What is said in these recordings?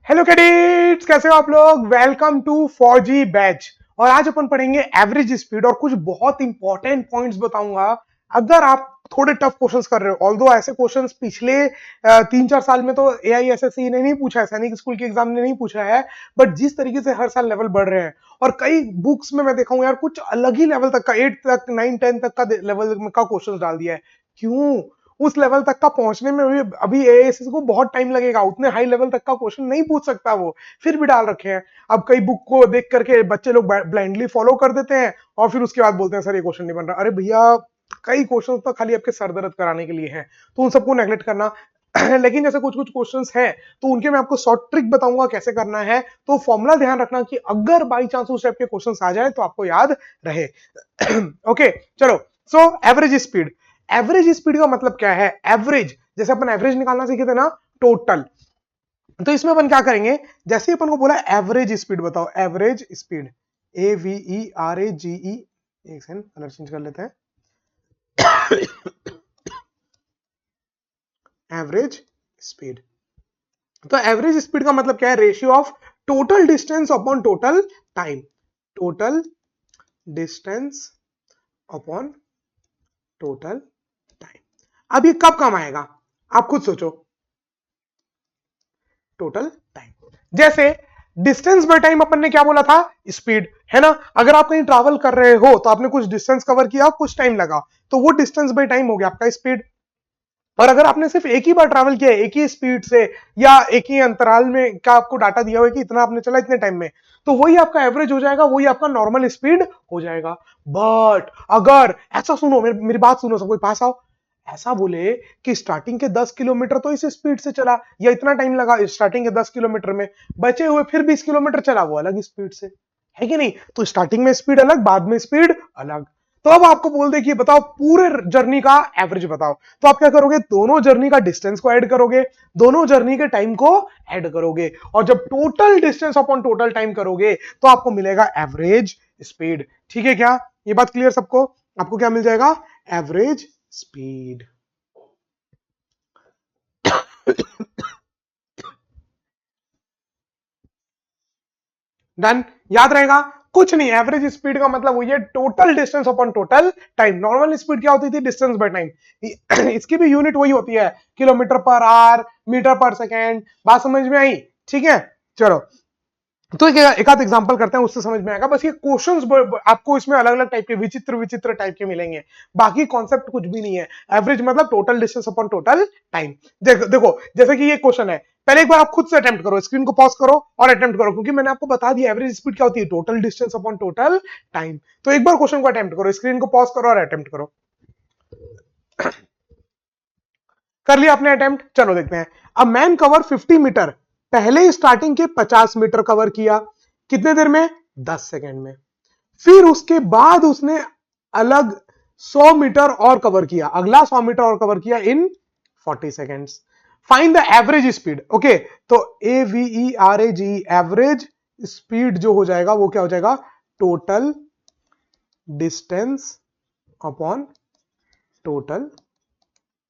Hello cadets, कैसे हो आप लोग। वेलकम टू फौजी बैच। और आज अपन पढ़ेंगे एवरेज स्पीड और कुछ बहुत इंपॉर्टेंट पॉइंट्स बताऊंगा। अगर आप थोड़े टफ क्वेश्चंस कर रहे हो, ऑल्दो ऐसे क्वेश्चंस पिछले 3-4 साल में तो AISSE ने नहीं पूछा है, सैनिक स्कूल के एग्जाम ने नहीं पूछा है। बट जिस तरीके से हर साल लेवल बढ़ रहे हैं और कई बुक्स में मैं देखा हूं यार, कुछ अलग ही लेवल तक का 8 तक 9 10 तक का लेवल का क्वेश्चंस डाल दिया है। क्यों? उस लेवल तक का पहुंचने में भी अभी AISSE को बहुत टाइम लगेगा, उतने हाई लेवल तक का क्वेश्चन नहीं पूछ सकता वो, फिर भी डाल रखे हैं। अब कई बुक को देख करके बच्चे लोग ब्लाइंडली फॉलो कर देते हैं और फिर उसके बाद बोलते हैं सर ये क्वेश्चन नहीं बन रहा। अरे भैया, कई क्वेश्चन तो खाली आपके सर दर्द कराने के लिए हैं, तो उन सबको नेगलेक्ट करना। लेकिन जैसे कुछ कुछ क्वेश्चंस हैं तो उनके मैं आपको शॉर्ट ट्रिक बताऊंगा कैसे करना है। तो फॉर्मूला ध्यान रखना कि अगर बाई चांस उस टाइप के क्वेश्चंस आ जाए तो आपको याद रहे। ओके, चलो। So average speed. Average speed का मतलब क्या है? एवरेज, जैसे अपन एवरेज निकालना सीखे थे ना, टोटल। तो इसमें अपन क्या करेंगे, जैसे अपन को बोला एवरेज स्पीड बताओ, एवरेज स्पीड, AVERAGE। एक सेकंड, कलर चेंज कर लेते हैं। Average speed. तो एवरेज स्पीड का मतलब क्या है? Ratio of total distance upon total time. Total distance upon total time. अब ये कब काम आएगा, आप खुद सोचो। टोटल टाइम, जैसे डिस्टेंस बाय टाइम अपन ने क्या बोला था? स्पीड, है ना। अगर आप कहीं ट्रैवल कर रहे हो तो आपने कुछ डिस्टेंस कवर किया, कुछ टाइम लगा, तो वो डिस्टेंस बाय टाइम हो गया आपका स्पीड। और अगर आपने सिर्फ एक ही बार ट्रैवल किया, एक ही स्पीड से या एक ही अंतराल में का आपको डाटा दिया हुआ है कि इतना आपने चला इतने टाइम में, तो वही आपका एवरेज हो जाएगा, वही आपका नॉर्मल स्पीड हो जाएगा। बट अगर ऐसा सुनो, मेरी बात सुनो, सब कोई पास आओ। ऐसा बोले कि स्टार्टिंग के 10 किलोमीटर तो इस स्पीड से चला या इतना टाइम लगा स्टार्टिंग के 10 किलोमीटर में, बचे हुए फिर 20 किलोमीटर चला, वो अलग स्पीड से, है कि नहीं? तो स्टार्टिंग में स्पीड अलग, बाद में स्पीड अलग। तो अब आपको बोल दे कि बताओ पूरे जर्नी का एवरेज बताओ, तो आप क्या करोगे? दोनों जर्नी का डिस्टेंस को ऐड करोगे, दोनों जर्नी के टाइम को ऐड करोगे, और जब total distance upon total time करोगे तो आपको मिलेगा एवरेज स्पीड। ठीक है क्या? ये बात क्लियर सबको? आपको क्या मिल जाएगा? Average speed. डन? याद रहेगा? कुछ नहीं, एवरेज स्पीड का मतलब वही है total distance upon total time. Normal speed क्या होती थी? Distance by time. इसकी भी यूनिट वही होती है, किलोमीटर पर आवर, मीटर पर सेकेंड। बात समझ में आई? ठीक है, चलो। तो एक आध एग्जांपल करते हैं, उससे समझ में आएगा। बस ये क्वेश्चंस आपको इसमें अलग अलग टाइप के, विचित्र विचित्र टाइप के मिलेंगे, बाकी कॉन्सेप्ट कुछ भी नहीं है। एवरेज मतलब total distance upon total time. देखो जैसे कि ये क्वेश्चन है, पहले एक बार आप खुद से अटेम्प्ट करो, स्क्रीन को पॉज करो और अटेम्प्ट करो, क्योंकि मैंने आपको बता दिया एवरेज स्पीड क्या होती है, total distance upon total time. तो एक बार क्वेश्चन को अटेम्प्ट करो, स्क्रीन को पॉज करो और अटेम्प्ट करो। कर लिया आपने अटेम्प्ट? चलो देखते हैं। अ मैन कवर 50 मीटर, पहले स्टार्टिंग के 50 मीटर कवर किया, कितने देर में? 10 सेकेंड में। फिर उसके बाद उसने अलग 100 मीटर और कवर किया, अगला 100 मीटर और कवर किया इन 40 seconds. Find the average speed. Okay, तो AVERAGE, एवरेज स्पीड जो हो जाएगा वो क्या हो जाएगा? Total distance upon total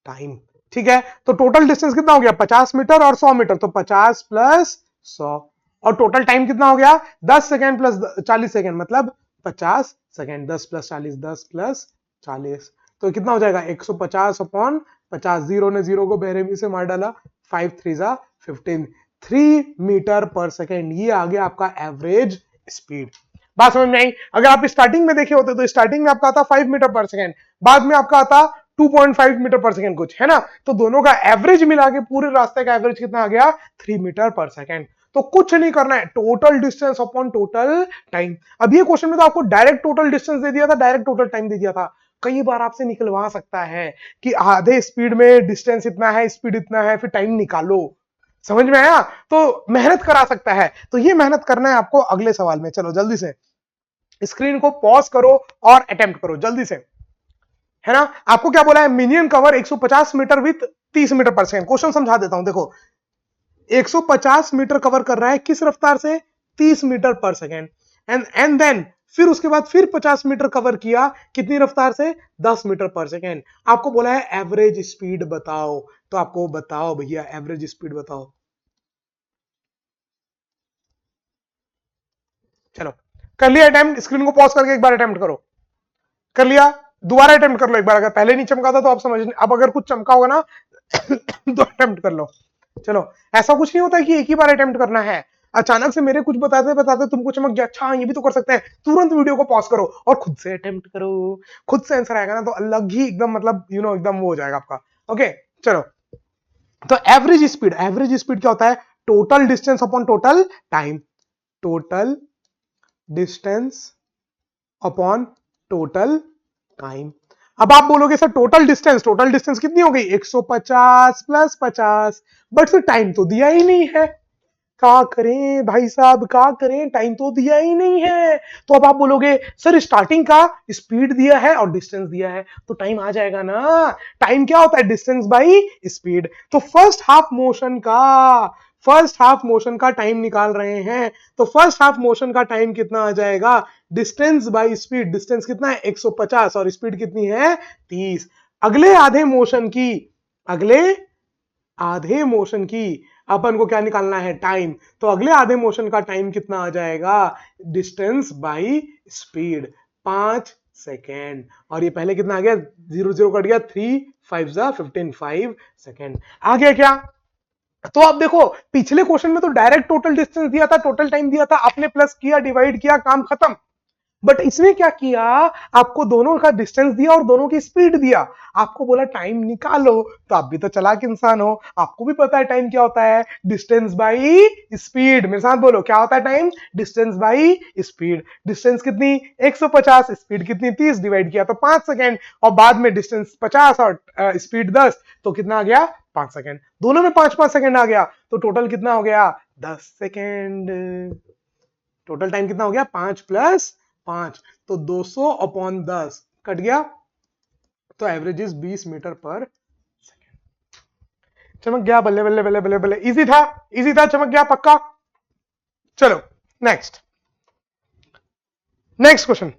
time. ठीक है, तो टोटल डिस्टेंस कितना हो गया? 50 मीटर और 100 मीटर, तो 50 प्लस 100। और टोटल टाइम कितना हो गया? 10 सेकेंड प्लस 40 सेकेंड, मतलब 50 सेकेंड। 10 प्लस 40, 10 प्लस 40, तो कितना हो जाएगा? 150 अपॉन 50। जीरो ने जीरो को बेरहमी से मार डाला, 5 3 जा 15, 3 मीटर पर सेकेंड। ये आ गया आपका एवरेज स्पीड। बात समझ में आई? अगर आप स्टार्टिंग में देखे होते तो स्टार्टिंग में आपका आता 5 मीटर पर सेकेंड, बाद में आपका आता 2.5 मीटर पर सेकेंड कुछ, है ना। तो दोनों का एवरेज मिला के पूरे रास्ते का एवरेज कितना आ गया? 3 मीटर पर सेकेंड। तो कुछ नहीं करना है, total distance upon total time. अब ये क्वेश्चन में तो आपको डायरेक्ट टोटल डिस्टेंस दे दिया था, डायरेक्ट टोटल टाइम दे दिया था। कई बार आपसे निकलवा सकता है कि आधे स्पीड में डिस्टेंस इतना है, स्पीड इतना है, फिर टाइम निकालो। समझ में आया? तो मेहनत करा सकता है, तो ये मेहनत करना है आपको अगले सवाल में। चलो जल्दी से स्क्रीन को पॉज करो और अटेम्प्ट करो जल्दी से, है ना। आपको क्या बोला है? मिनियम कवर 150 मीटर विथ 30 मीटर पर सेकेंड। क्वेश्चन समझा देता हूं, देखो 150 मीटर कवर कर रहा है किस रफ्तार से? 30 मीटर पर सेकेंड। एंड देन फिर उसके बाद फिर 50 मीटर कवर किया, कितनी रफ्तार से? 10 मीटर पर सेकेंड। आपको बोला है एवरेज स्पीड बताओ, तो आपको बताओ भैया एवरेज स्पीड बताओ। चलो कर लिया अटेम्प्ट, स्क्रीन को पॉज करके एक बार अटेम्प्ट करो। कर लिया, दोबारा अटेम्प्ट कर लो एक बार, अगर पहले नहीं चमका था तो आप समझ, अब अगर कुछ चमका होगा ना तो अटेम्प्ट कर लो। चलो, ऐसा कुछ नहीं होता कि एक ही बार अटेम्प्ट करना है। अचानक से मेरे कुछ बताते बताते तुमको चमक गया, अच्छा ये भी तो कर सकते हैं, तुरंत वीडियो को पॉज करो और खुद से अटेम्प्ट करो। खुद से आंसर आएगा ना तो अलग ही एकदम, मतलब एकदम वो हो जाएगा आपका। ओके चलो, तो एवरेज स्पीड क्या होता है? Total distance upon total time. Total distance upon total time. अब आप बोलोगे सर टोटल डिस्टेंस कितनी हो गई? 150 प्लस 50, बट सर टाइम तो दिया ही नहीं है। क्या करें भाई साहब, क्या करें, टाइम तो दिया ही नहीं है। तो अब आप बोलोगे सर स्टार्टिंग का स्पीड दिया है और डिस्टेंस दिया है तो टाइम आ जाएगा ना। टाइम क्या होता है? Distance by speed. तो फर्स्ट हाफ मोशन का टाइम निकाल रहे हैं, तो फर्स्ट हाफ मोशन का टाइम कितना आ जाएगा? Distance by speed. डिस्टेंस कितना है? 150 और स्पीड कितनी है? 30। अगले आधे मोशन की अपन को क्या निकालना है? टाइम। तो अगले आधे मोशन का टाइम कितना आ जाएगा? Distance by speed, 5 second. और ये पहले कितना आ गया? 0 0 कट गया, 3 5 जा 15, 5 सेकेंड आ गया क्या? तो अब देखो, पिछले क्वेश्चन में तो डायरेक्ट टोटल डिस्टेंस दिया था, टोटल टाइम दिया था, आपने प्लस किया, डिवाइड किया, काम खत्म। बट इसमें क्या किया? आपको दोनों का डिस्टेंस दिया और दोनों की स्पीड दिया, आपको बोला टाइम निकालो। तो आप भी तो चालाक इंसान हो, आपको भी पता है टाइम क्या होता है? Distance by speed. मेरे साथ बोलो, क्या होता है time? Distance by speed. Distance कितनी? 150, स्पीड कितनी? 30, डिवाइड किया तो 5 सेकेंड, और बाद में डिस्टेंस 50 और स्पीड 10, तो कितना आ गया? 5 सेकेंड। दोनों में 5-5 सेकेंड आ गया, तो टोटल कितना हो गया? 10 सेकेंड। टोटल टाइम कितना हो गया? 5 प्लस 5, तो 200 अपॉन 10 कट गया, तो एवरेज इज 20 मीटर पर सेकेंड। चमक गया, बल्ले बल्ले बल्ले बल्ले बल्ले, इजी था, चमक गया पक्का। चलो next question.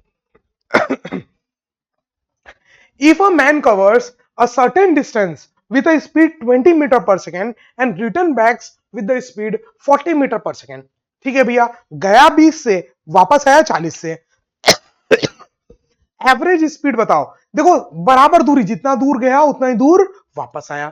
If a man covers a certain distance with a speed 20 metre पर second and return back with the speed 40 metre पर सेकेंड, ठीक है भैया, गया 20 से, वापस आया 40 से, एवरेज स्पीड बताओ। देखो बराबर दूरी, जितना दूर गया उतना ही दूर वापस आया,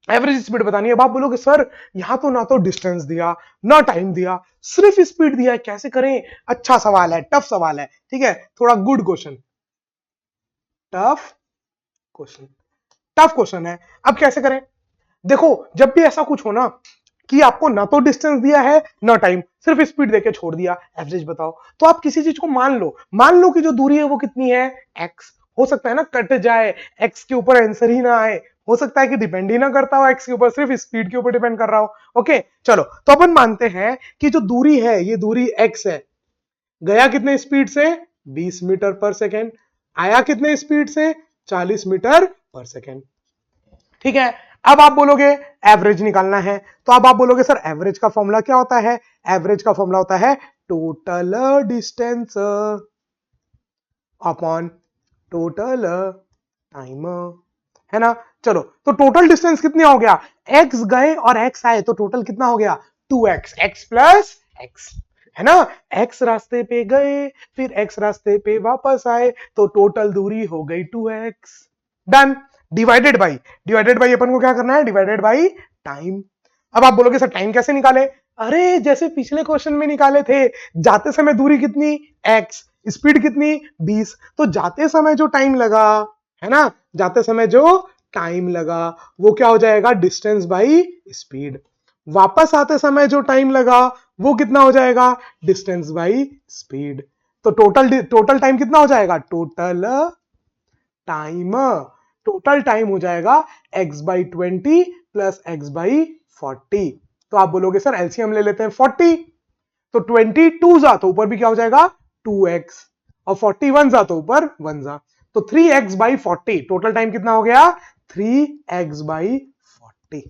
एवरेज स्पीड बतानी है। आप बोलोगे सर यहां तो ना तो डिस्टेंस दिया ना टाइम दिया, सिर्फ स्पीड दिया है, कैसे करें? अच्छा सवाल है, टफ सवाल है, ठीक है, थोड़ा good question, tough question, tough question है। अब कैसे करें? देखो जब भी ऐसा कुछ हो ना कि आपको ना तो डिस्टेंस दिया है ना टाइम, सिर्फ स्पीड देके छोड़ दिया, एवरेज बताओ, तो आप किसी चीज को मान लो कि जो दूरी है वो कितनी है? x। हो सकता है ना कट जाए, x के ऊपर आंसर ही ना आए, हो सकता है कि डिपेंड ही ना करता हो x के ऊपर, सिर्फ स्पीड के ऊपर डिपेंड कर रहा हो। ओके चलो, तो अपन मानते हैं कि जो दूरी है ये दूरी x है, गया कितने स्पीड से? 20 मीटर पर सेकेंड, आया कितने स्पीड से? 40 मीटर पर सेकेंड, ठीक है। अब आप बोलोगे एवरेज निकालना है, तो अब आप बोलोगे सर एवरेज का फॉर्मूला क्या होता है? एवरेज का फॉर्मूला होता है total distance upon total time, है ना। चलो, तो टोटल डिस्टेंस कितना हो गया? x गए और x आए, तो टोटल कितना हो गया? 2x, x प्लस x, है ना। x रास्ते पे गए, फिर x रास्ते पे वापस आए, तो टोटल दूरी हो गई 2x। डन। डिवाइडेड बाई अपन को क्या करना है? Divided by time. अब आप बोलोगे सर टाइम कैसे निकाले? अरे जैसे पिछले क्वेश्चन में निकाले थे, जाते समय दूरी कितनी? x, स्पीड कितनी? 20, तो जाते समय जो टाइम लगा, है ना, जाते समय जो टाइम लगा वो क्या हो जाएगा? Distance by speed. वापस आते समय जो टाइम लगा वो कितना हो जाएगा? Distance by speed. तो टोटल टाइम कितना हो जाएगा? टोटल टाइम हो जाएगा x by 20 plus x by 40। तो आप बोलोगे सर एलसीएम ले लेते हैं 40, तो 22 जा तो ऊपर भी क्या हो जाएगा? 2x, और 41 जा तो ऊपर 1 जा, तो 3x बाई 40। टोटल टाइम कितना हो गया? 3x by 40।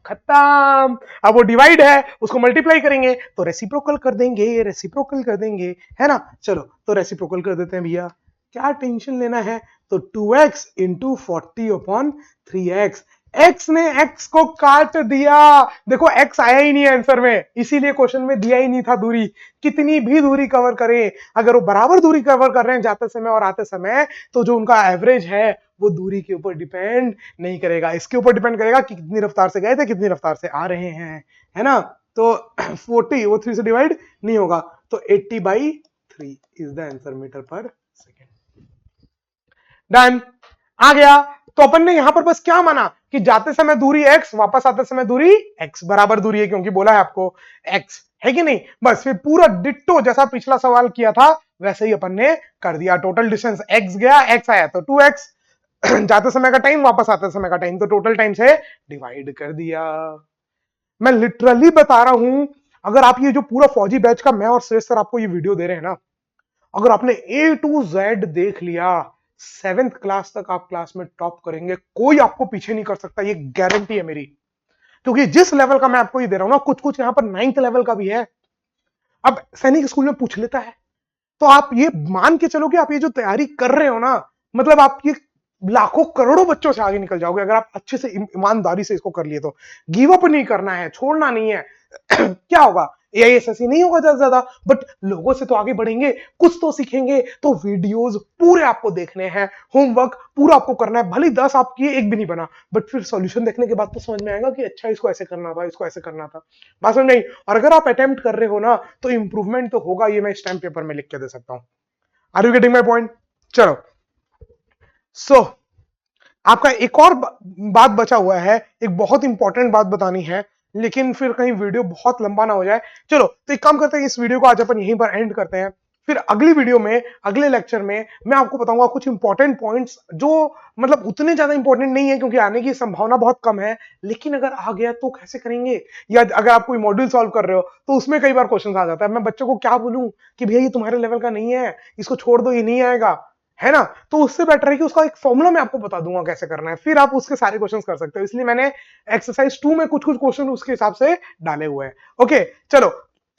खत्म। अब वो डिवाइड है, उसको मल्टीप्लाई करेंगे तो रेसिप्रोकल कर देंगे, है ना। चलो तो रेसिप्रोकल कर देते हैं भैया, क्या टेंशन लेना है। तो 2x into 40 upon 3x, x ने एक्स को काट दिया। देखो एक्स आया ही नहीं है आंसर में, इसीलिए क्वेश्चन में दिया ही नहीं था दूरी। कितनी भी दूरी कवर करें, अगर वो बराबर दूरी कवर कर रहे हैं जाते समय और आते समय, तो जो उनका एवरेज है वो दूरी के ऊपर डिपेंड नहीं करेगा, इसके ऊपर डिपेंड करेगा कि कितनी रफ्तार से गए थे, कितनी रफ्तार से आ रहे हैं, है ना। तो 40 वो 3 से डिवाइड नहीं होगा, तो 80/3 इज द आंसर मीटर पर सेकेंड। डन, आ गया। तो अपन ने यहां पर बस क्या माना कि जाते समय दूरी x, वापस आते समय दूरी x, बराबर दूरी है क्योंकि बोला है आपको x, है कि नहीं। बस फिर पूरा डिट्टो जैसा पिछला सवाल किया था वैसे ही अपन ने कर दिया। टोटल डिस्टेंस x गया, x आया तो 2x, जाते समय का टाइम, वापस आते समय का टाइम, तो टोटल टाइम से डिवाइड कर दिया। मैं लिटरली बता रहा हूं, अगर आप ये जो पूरा फौजी बैच का मैं और श्रेष्ठ सर आपको ये वीडियो दे रहे हैं ना, अगर आपने A to Z देख लिया, 7th क्लास तक आप क्लास में टॉप करेंगे, कोई आपको पीछे नहीं कर सकता, ये गारंटी है मेरी। क्योंकि जिस लेवल का मैं आपको ये दे रहा हूं ना, कुछ कुछ यहां पर 9th लेवल का भी है। अब सैनिक स्कूल में पूछ लेता है, तो आप ये मान के चलो कि आप ये जो तैयारी कर रहे हो ना, मतलब आप ये लाखों करोड़ों बच्चों से आगे निकल जाओगे अगर आप अच्छे से ईमानदारी से इसको कर लिए तो। गिव अप नहीं करना है, छोड़ना नहीं है। क्या होगा, एआईएसएससी नहीं होगा ज्यादा ज्यादा, बट लोगों से तो आगे बढ़ेंगे, कुछ तो सीखेंगे। तो वीडियोस पूरे आपको देखने हैं, होमवर्क पूरा आपको करना है, भले ही 10 आप किए एक भी नहीं बना, बट फिर सॉल्यूशन देखने के बाद तो समझ में आएगा कि अच्छा इसको ऐसे करना था, इसको ऐसे करना था। बात समझ नहीं। और अगर आप अटेम्प्ट कर रहे हो ना, तो इंप्रूवमेंट तो होगा, ये मैं स्टैम्प पेपर में लिख के दे सकता हूं। Are you getting my point? चलो, सो आपका एक और बात बचा हुआ है, एक बहुत इंपॉर्टेंट बात बतानी है, लेकिन फिर कहीं वीडियो बहुत लंबा ना हो जाए। चलो तो एक काम करते हैं, इस वीडियो को आज अपन यहीं पर एंड करते हैं। फिर अगली वीडियो में, अगले लेक्चर में मैं आपको बताऊंगा कुछ इंपॉर्टेंट पॉइंट्स जो मतलब उतने ज्यादा इंपॉर्टेंट नहीं है क्योंकि आने की संभावना बहुत कम है, लेकिन अगर आ गया तो कैसे करेंगे। या अगर आप कोई मॉड्यूल सॉल्व कर रहे हो तो उसमें कई बार क्वेश्चन आ जाता है, मैं बच्चों को क्या बोलूं कि भैया ये तुम्हारे लेवल का नहीं है, इसको छोड़ दो, ये नहीं आएगा, है ना। तो उससे बेटर है कि उसका एक फॉर्मूला मैं आपको बता दूंगा कैसे करना है, फिर आप उसके सारे क्वेश्चंस कर सकते हो। इसलिए मैंने एक्सरसाइज 2 में कुछ कुछ क्वेश्चन उसके हिसाब से डाले हुए हैं। ओके चलो,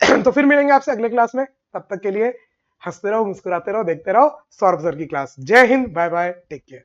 तो फिर मिलेंगे आपसे अगले क्लास में। तब तक के लिए हंसते रहो, मुस्कुराते रहो, देखते रहो सौरभ सर की क्लास। जय हिंद, बाय बाय, टेक केयर।